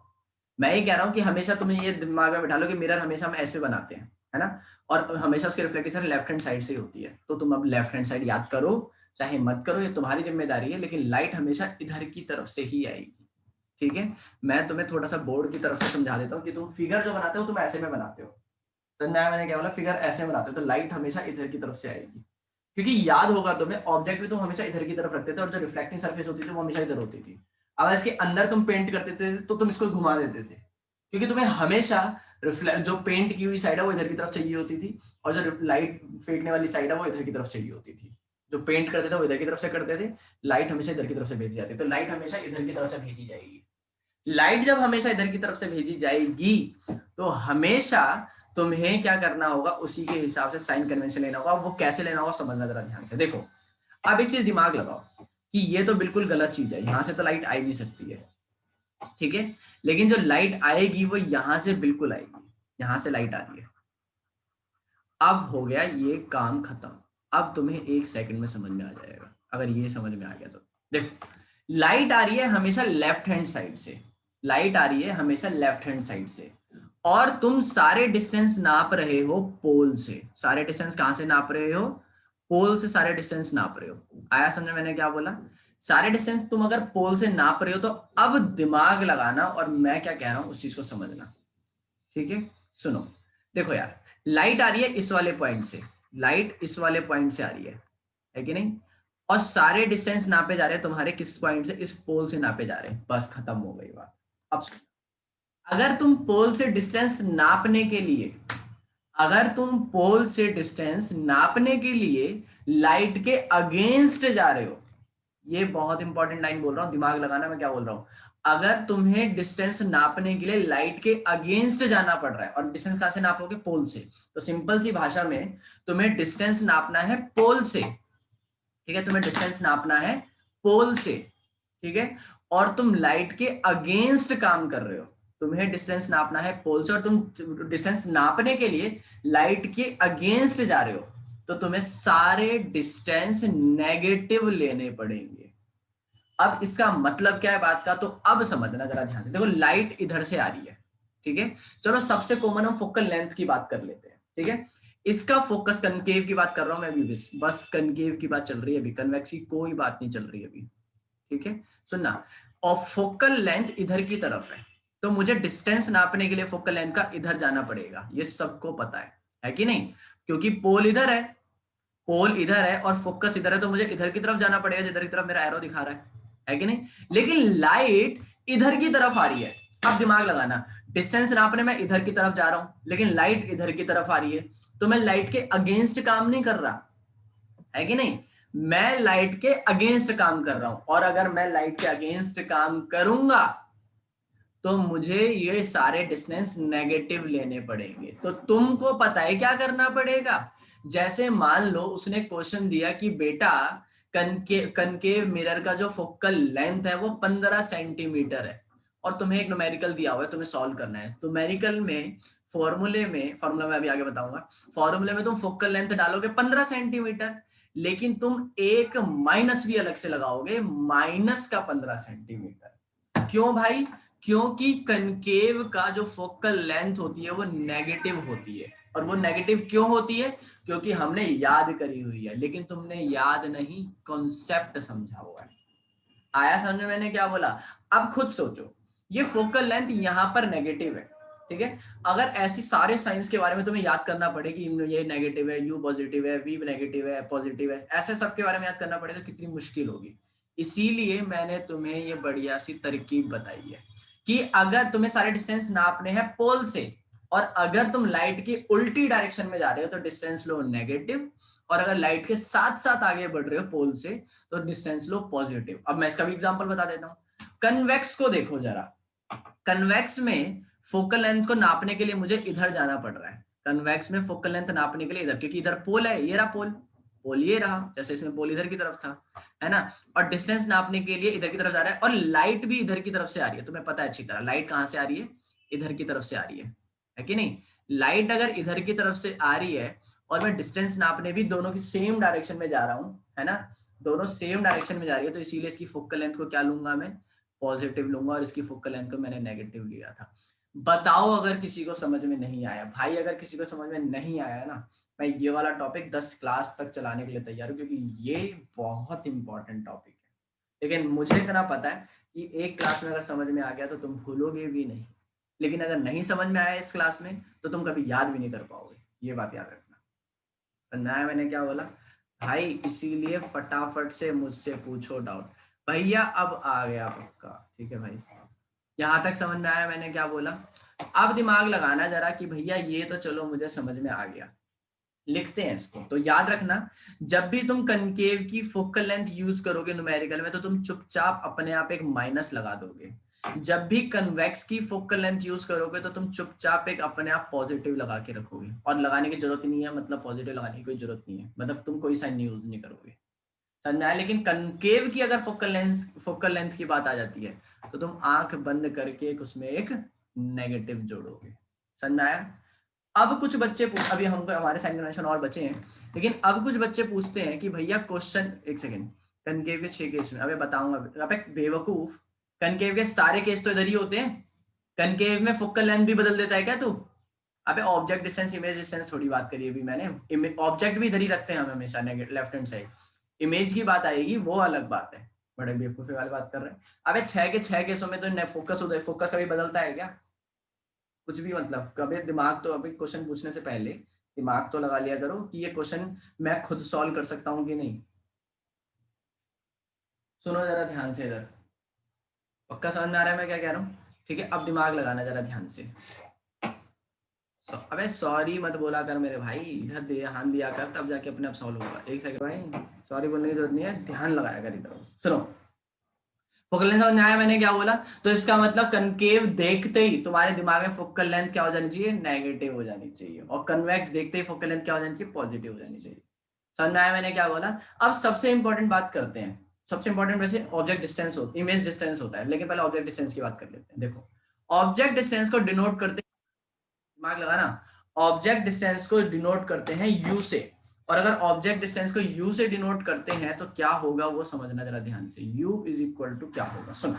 Speaker 1: मैं ये कह रहा हूं कि हमेशा तुम्हें ये दिमाग में बिठा लो कि मिरर हमेशा हम ऐसे बनाते हैं, है ना, और हमेशा उसकी रिफ्लेक्शन लेफ्ट हैंड साइड से ही होती है। तो तुम अब लेफ्ट हैंड साइड याद करो चाहे मत करो, ये तुम्हारी जिम्मेदारी है, लेकिन लाइट हमेशा इधर की तरफ से ही आएगी, ठीक है। मैं तुम्हें थोड़ा सा बोर्ड की तरफ से समझा देता हूँ कि तुम फिगर जो बनाते हो तुम ऐसे में बनाते हो। समझ में आया मैंने क्या बोला, फिगर ऐसे बनाते हो तो लाइट हमेशा इधर की तरफ से आएगी, क्योंकि याद होगा तुम्हें ऑब्जेक्ट भी तुम हमेशा इधर की तरफ रखते थे और जो रिफ्लेक्टिंग सरफेस होती थी वो हमेशा इधर होती थी। अगर इसके अंदर तुम पेंट करते थे तो तुम इसको घुमा देते थे, क्योंकि तुम्हें हमेशा रिफ्लेक्ट जो पेंट की हुई साइड है वो इधर की तरफ चाहिए होती थी, और जो लाइट फेंकने वाली साइड है वो इधर की तरफ चाहिए होती थी। जो पेंट करते थे वो इधर की तरफ से करते थे, लाइट हमेशा इधर की तरफ से भेजी जाती है, तो लाइट हमेशा इधर की तरफ से भेजी जाएगी। लाइट जब हमेशा इधर की तरफ से भेजी जाएगी तो हमेशा तुम्हें क्या करना होगा, उसी के हिसाब से साइन कन्वेंशन लेना होगा। वो कैसे लेना होगा समझना जरा ध्यान से। देखो अब एक चीज दिमाग लगाओ कि ये तो बिल्कुल गलत चीज है, यहां से तो लाइट आ ही नहीं सकती है, ठीक है, लेकिन जो लाइट आएगी वो यहां से बिल्कुल आएगी, यहां से लाइट आ रही है। अब हो गया ये काम खत्म। अब तुम्हें एक सेकंड में समझ में आ जाएगा, अगर ये समझ में आ गया तो। देखो लाइट आ रही है हमेशा लेफ्ट हैंड साइड से, लाइट आ रही है हमेशा लेफ्ट हैंड साइड से, और तुम सारे डिस्टेंस नाप रहे हो पोल से। सारे डिस्टेंस कहां से नाप रहे हो, पोल से सारे डिस्टेंस नाप रहे हो। आया समझ मैंने क्या बोला। सारे डिस्टेंस तुम अगर पोल से नाप रहे हो तो अब दिमाग लगाना और मैं क्या कह रहा हूं उस चीज को समझना, ठीक है। सुनो, देखो यार, लाइट आ रही है इस वाले पॉइंट से, लाइट इस वाले पॉइंट से आ रही है कि नहीं, और सारे डिस्टेंस नापे जा रहे हैं तुम्हारे किस पॉइंट से, इस पोल से नापे जा रहे हैं। बस खत्म हो गई बात। अब अगर तुम पोल से डिस्टेंस नापने के लिए अगर तुम पोल से डिस्टेंस नापने के लिए लाइट के अगेंस्ट जा रहे हो, ये बहुत इंपॉर्टेंट लाइन बोल रहा हूं, दिमाग लगाना मैं क्या बोल रहा हूं। अगर तुम्हें डिस्टेंस नापने के लिए लाइट के अगेंस्ट जाना पड़ रहा है, और डिस्टेंस कहां से नापोगे, पोल से, तो सिंपल सी भाषा में तुम्हें डिस्टेंस नापना है पोल से, ठीक है, तुम्हें डिस्टेंस नापना है पोल से, ठीक है, और तुम लाइट के अगेंस्ट काम कर रहे हो, तुम्हें डिस्टेंस नापना है पोल से और तुम डिस्टेंस नापने के लिए लाइट के अगेंस्ट जा रहे हो, तो तुम्हें सारे डिस्टेंस नेगेटिव लेने पड़ेंगे। अब इसका मतलब क्या है बात का, तो अब समझना जरा ध्यान से, देखो लाइट इधर से आ रही है, ठीक है, चलो सबसे कॉमन हम फोकल लेंथ की बात कर लेते हैं, ठीक है, इसका फोकस, कनकेव की बात कर रहा हूं मैं अभी, बस कनकेव की बात चल रही है अभी, कन्वेक्स की कोई बात नहीं चल रही अभी, ठीक है, सुनना, और फोकल लेंथ इधर की तरफ है, तो मुझे डिस्टेंस नापने के लिए फोकल लेंथ का इधर जाना पड़ेगा, ये सबको पता है कि नहीं, क्योंकि पोल इधर है, पोल इधर है और फोकस इधर है, तो मुझे इधर की तरफ जाना पड़ेगा जिधर की तरफ मेरा एरो दिखा रहा है कि नहीं, लेकिन लाइट इधर की तरफ आ रही है। अब दिमाग लगाना, डिस्टेंस नापने में इधर की तरफ जा रहा हूं, लेकिन लाइट इधर की तरफ आ रही है, तो मैं लाइट के अगेंस्ट काम नहीं कर रहा, है कि नहीं, मैं लाइट के अगेंस्ट काम कर रहा हूं, और अगर मैं लाइट के अगेंस्ट काम करूंगा तो मुझे ये सारे डिस्टेंस नेगेटिव लेने पड़ेंगे। तो तुमको पता है क्या करना पड़ेगा, जैसे मान लो उसने क्वेश्चन दिया कि बेटा कनकेव मिरर का जो फोकल लेंथ है वो 15 सेंटीमीटर है, और तुम्हें एक न्यूमेरिकल दिया हुआ है, तुम्हें सॉल्व करना है, तो न्यूमेरिकल में फॉर्मूला में अभी आगे बताऊंगा, फॉर्मूले में तुम फोकल लेंथ डालोगे 15 सेंटीमीटर, लेकिन तुम एक माइनस भी अलग से लगाओगे, माइनस का 15 सेंटीमीटर। क्यों भाई, क्योंकि कनकेव का जो फोकल लेंथ होती है वो नेगेटिव होती है, और वो नेगेटिव क्यों होती है, क्योंकि हमने याद करी हुई है, लेकिन तुमने याद नहीं, कॉन्सेप्ट समझा हुआ है। आया समझ में मैंने क्या बोला। अब खुद सोचो, ये फोकल लेंथ यहां पर नेगेटिव है, ठीक है, अगर ऐसी सारे साइंस के बारे में तुम्हें याद करना पड़े कि ये नेगेटिव है, यू पॉजिटिव है, वी नेगेटिव है, पॉजिटिव है, ऐसे सब के बारे में याद करना पड़े तो कितनी मुश्किल होगी। इसीलिए मैंने तुम्हें ये बढ़िया सी तरकीब बताई है कि अगर तुम्हें सारे डिस्टेंस नापने हैं पोल से, और अगर तुम लाइट की उल्टी डायरेक्शन में जा रहे हो तो डिस्टेंस लो नेगेटिव, और अगर लाइट के साथ साथ आगे बढ़ रहे हो पोल से तो डिस्टेंस लो पॉजिटिव। अब मैं इसका भी एग्जांपल बता देता हूं, कन्वेक्स को देखो जरा, कन्वेक्स में फोकल लेंथ को नापने के लिए मुझे इधर जाना पड़ रहा है, कन्वेक्स में फोकल लेंथ नापने के लिए इधर, क्योंकि इधर पोल है, ये रहा पोल, पोल ये रहा, जैसे इसमें पोल इधर की तरफ था, है ना, और डिस्टेंस नापने के लिए इधर की तरफ जा रहा है, और लाइट भी इधर की तरफ से आ रही है, तुम्हें पता है अच्छी तरह लाइट कहां से आ रही है, इधर की तरफ से आ रही है कि नहीं, लाइट अगर इधर की तरफ से आ रही है और मैं डिस्टेंस नापने भी दोनों की सेम डायरेक्शन में जा रहा हूं, है ना, दोनों सेम डायरेक्शन में जा रही है, तो इसीलिए इसकी फोकल लेंथ को क्या लूंगा मैं, पॉजिटिव लूंगा, और इसकी फोकल लेंथ को मैंने नेगेटिव लिया था। बताओ अगर किसी को समझ में नहीं आया भाई, अगर किसी को समझ में नहीं आया ना, मैं ये वाला टॉपिक 10 क्लास तक चलाने के लिए तैयार हूँ, क्योंकि ये बहुत इंपॉर्टेंट टॉपिक है, लेकिन मुझे इतना पता है कि एक क्लास में अगर समझ में आ गया तो तुम भूलोगे भी नहीं, लेकिन अगर नहीं समझ में आया इस क्लास में तो तुम कभी याद भी नहीं कर पाओगे, ये बात याद रखना। सुनना मैंने क्या बोला भाई, इसीलिए फटाफट से मुझसे पूछो डाउट। भैया अब आ गया पक्का, ठीक है भाई, यहां तक समझ में आया मैंने क्या बोला। अब दिमाग लगाना जरा कि भैया ये तो चलो मुझे समझ में आ गया, लिखते हैं इसको, तो याद रखना, जब भी तुम कनकेव की फोकल लेंथ यूज करोगे न्यूमेरिकल में तो तुम चुपचाप अपने आप एक माइनस लगा दोगे, जब भी कन्वेक्स की फोकल लेंथ यूज करोगे तो तुम चुपचाप एक अपने आप पॉजिटिव लगा के रखोगे, और लगाने की जरूरत ही नहीं है, मतलब पॉजिटिव लगाने की कोई जरूरत नहीं है, मतलब तुम कोई साइन यूज नहीं करोगे, समझ आया। लेकिन कनकेव की अगर फोकल लेंथ की बात आ जाती है तो तुम आंख बंद करके एक उसमें एक नेगेटिव जोड़ोगे, समझ आया। अब कुछ बच्चे अभी हमको हमारे साइन कन्वेंशन और बचे हैं, लेकिन अब कुछ बच्चे पूछते हैं कि भैया क्वेश्चन, एक सेकेंड, कनकेव के 6 केस में अबे बताऊंगा, अबे बेवकूफ, कनकेव के सारे केस तो इधर ही होते हैं, कनकेव में फोकल लेंथ भी बदल देता है क्या तू, अबे ऑब्जेक्ट डिस्टेंस इमेज डिस्टेंस थोड़ी बात करी अभी मैंने, ऑब्जेक्ट भी इधर ही रखते हैं हम हमेशा लेफ्ट हैंड साइड, इमेज की बात आएगी वो अलग बात है, बड़े बेवकूफी वाली बात कर रहे हैं। अबे 6 के 6 केसों में तो फोकस कभी बदलता है क्या, कुछ भी, मतलब कभी दिमाग तो, अभी क्वेश्चन पूछने से पहले दिमाग तो लगा लिया करो कि ये क्वेश्चन मैं खुद सॉल्व कर सकता हूं कि नहीं। सुनो जरा ध्यान से इधर, पक्का समझ में आ रहा है मैं क्या कह रहा हूँ, ठीक है, अब दिमाग लगाना जरा ध्यान से, अबे सॉरी मत बोला कर मेरे भाई, इधर ध्यान दिया कर, तब जाके अपने आप सॉल्व होगा। एक सेकंड भाई, सॉरी बोलने की जरूरत नहीं है, ध्यान लगाया कर इधर। सुनो, फोकल लेंथ समझ में आया मैंने क्या बोला? तो इसका मतलब कनकेव देखते ही तुम्हारे दिमाग में फोकल लेंथ क्या हो जानी चाहिए? नेगेटिव हो जानी चाहिए। और कन्वेक्स देखते ही फोकल लेंथ क्या हो जानी चाहिए? पॉजिटिव हो जानी चाहिए। समझ में आया मैंने क्या बोला? अब सबसे इंपॉर्टेंट बात करते हैं। सबसे इंपॉर्टेंट वैसे ऑब्जेक्ट डिस्टेंस हो, इमेज डिस्टेंस होता है, लेकिन पहले ऑब्जेक्ट डिस्टेंस की बात कर लेते हैं। देखो, ऑब्जेक्ट डिस्टेंस को डिनोट करते, दिमाग लगाना, ऑब्जेक्ट डिस्टेंस को डिनोट करते हैं यू से। और अगर ऑब्जेक्ट डिस्टेंस को यू से डिनोट करते हैं तो क्या होगा वो समझना जरा ध्यान से। यू इज इक्वल टू क्या होगा, सुनो।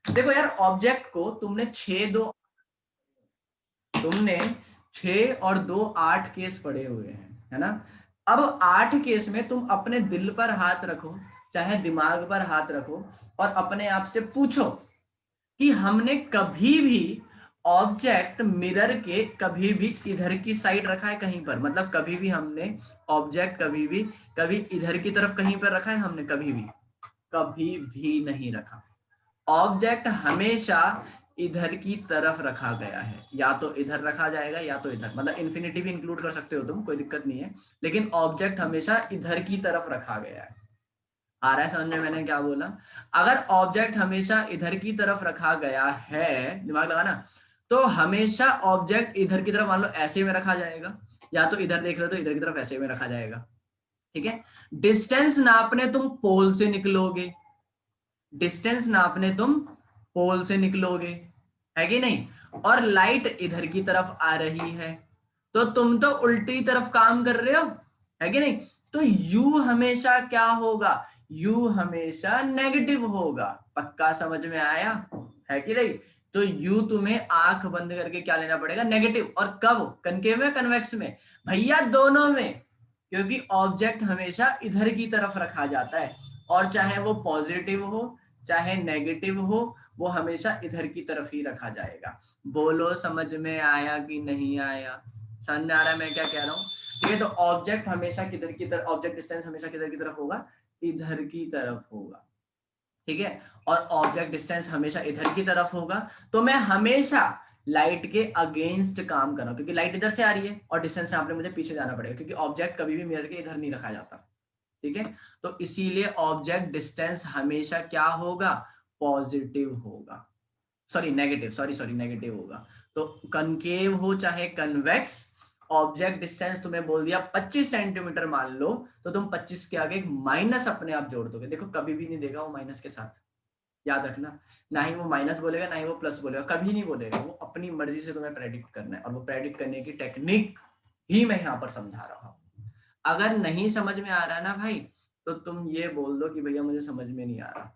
Speaker 1: देखो यार, ऑब्जेक्ट को तुमने 6 और 2 8 केस पढ़े हुए हैं, है ना? अब 8 केस में तुम अपने दिल पर हाथ रखो, चाहे दिमाग पर हाथ रखो, और अपने आप से पूछो कि हमने कभी भी ऑब्जेक्ट मिरर के कभी भी इधर की साइड रखा है कहीं पर? मतलब कभी भी हमने ऑब्जेक्ट कभी इधर की तरफ कहीं पर रखा है? हमने कभी भी नहीं रखा। ऑब्जेक्ट हमेशा इधर की तरफ रखा गया है, या तो इधर रखा जाएगा या तो इधर, मतलब इन्फिनिटी भी इंक्लूड कर सकते हो तुम, कोई दिक्कत नहीं है, लेकिन ऑब्जेक्ट हमेशा इधर की तरफ रखा गया है। आ रहा है समझ में मैंने क्या बोला? अगर ऑब्जेक्ट हमेशा इधर की तरफ रखा गया है, दिमाग लगाना, तो हमेशा ऑब्जेक्ट इधर की तरफ मान लो ऐसे में रखा जाएगा, या तो इधर देख रहे हो तो इधर की तरफ ऐसे में रखा जाएगा। ठीक है? डिस्टेंस नापने तुम पोल से निकलोगे, डिस्टेंस नापने तुम पोल से निकलोगे, है कि नहीं? और लाइट इधर की तरफ आ रही है, तो तुम तो उल्टी तरफ काम कर रहे हो, है कि नहीं? तो यू हमेशा क्या होगा? यू हमेशा नेगेटिव होगा। पक्का समझ में आया, है कि नहीं? तो यू तुम्हें आंख बंद करके क्या लेना पड़ेगा? नेगेटिव। और कब? कनकेव में, कन्वेक्स में? भैया दोनों में, क्योंकि ऑब्जेक्ट हमेशा इधर की तरफ रखा जाता है, और चाहे वो पॉजिटिव हो चाहे नेगेटिव हो, वो हमेशा इधर की तरफ ही रखा जाएगा। बोलो समझ में आया कि नहीं आया? समझ में आ रहा है मैं क्या कह रहा हूँ? ठीक है, तो ऑब्जेक्ट हमेशा किधर की तरफ, ऑब्जेक्ट डिस्टेंस हमेशा किधर की तरफ होगा? इधर की तरफ होगा। ठीक है, और ऑब्जेक्ट डिस्टेंस हमेशा इधर की तरफ होगा, तो मैं हमेशा लाइट के अगेंस्ट काम कर रहा हूं, क्योंकि लाइट इधर से आ रही है और डिस्टेंस यहाँ पे मुझे पीछे जाना पड़ेगा, क्योंकि ऑब्जेक्ट कभी भी मिरर के इधर नहीं रखा जाता। ठीक है, तो इसीलिए ऑब्जेक्ट डिस्टेंस हमेशा क्या होगा? पॉजिटिव होगा, सॉरी नेगेटिव, सॉरी नेगेटिव होगा। तो कनकेव हो चाहे कन्वेक्स, ऑब्जेक्ट डिस्टेंस तुम्हें बोल दिया 25 सेंटीमीटर मान लो, तो तुम 25 के आगे एक माइनस अपने आप जोड़ दोगे। देखो कभी भी नहीं देगा वो माइनस के साथ, याद रखना। ना ही वो माइनस बोलेगा ना ही वो प्लस बोलेगा, कभी नहीं बोलेगा। वो अपनी मर्जी से तुम्हें प्रेडिक्ट करना है, और वो प्रेडिक्ट करने की टेक्निक ही मैं यहाँ पर समझा रहा हूँ। अगर नहीं समझ में आ रहा ना भाई, तो तुम ये बोल दो कि भैया मुझे समझ में नहीं आ रहा।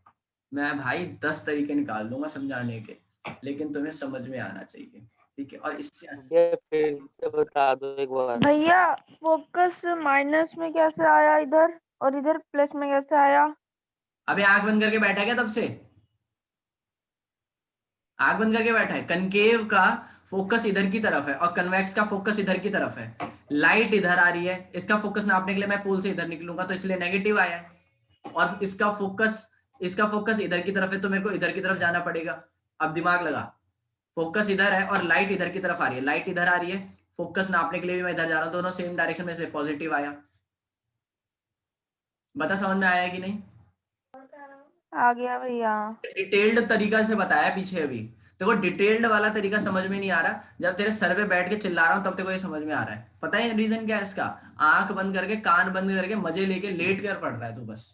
Speaker 1: मैं भाई 10 तरीके निकाल दूंगा समझाने के, लेकिन तुम्हें समझ में आना चाहिए। ठीक है, और इससे
Speaker 3: ये फिर से बता दो एक बार।
Speaker 4: भैया फोकस माइनस में कैसे आया इधर, और इधर प्लस में कैसे आया?
Speaker 1: अबे आंख बंद करके बैठा क्या तब से? आंख बंद करके बैठा है। कनकेव का फोकस इधर की तरफ है और कन्वेक्स का फोकस इधर की तरफ है। लाइट इधर आ रही है, इसका फोकस नापने के लिए मैं पोल से इधर निकलूंगा, तो इसलिए नेगेटिव आया है। और इसका फोकस इधर की तरफ है, तो मेरे को इधर की तरफ जाना पड़ेगा। अब दिमाग लगा, फोकस इधर है और लाइट इधर की तरफ आ रही है, लाइट इधर आ रही है, फोकस नापने के लिए भी मैं इधर जा रहा हूं, दोनों सेम डायरेक्शन में, इसलिए पॉजिटिव आया। बता समझ में आया कि नहीं?
Speaker 4: आ गया भैया।
Speaker 1: डिटेल्ड तरीका से बताया पीछे अभी। देखो डिटेल्ड वाला तरीका समझ में नहीं आ रहा, जब तेरे सर पे बैठ के चिल्ला रहा हूं तब तेरे को ये समझ में आ रहा है। पता है रीजन क्या है इसका? आंख बंद करके कान बंद करके मजे लेके लेट कर पढ़ रहा है तू बस।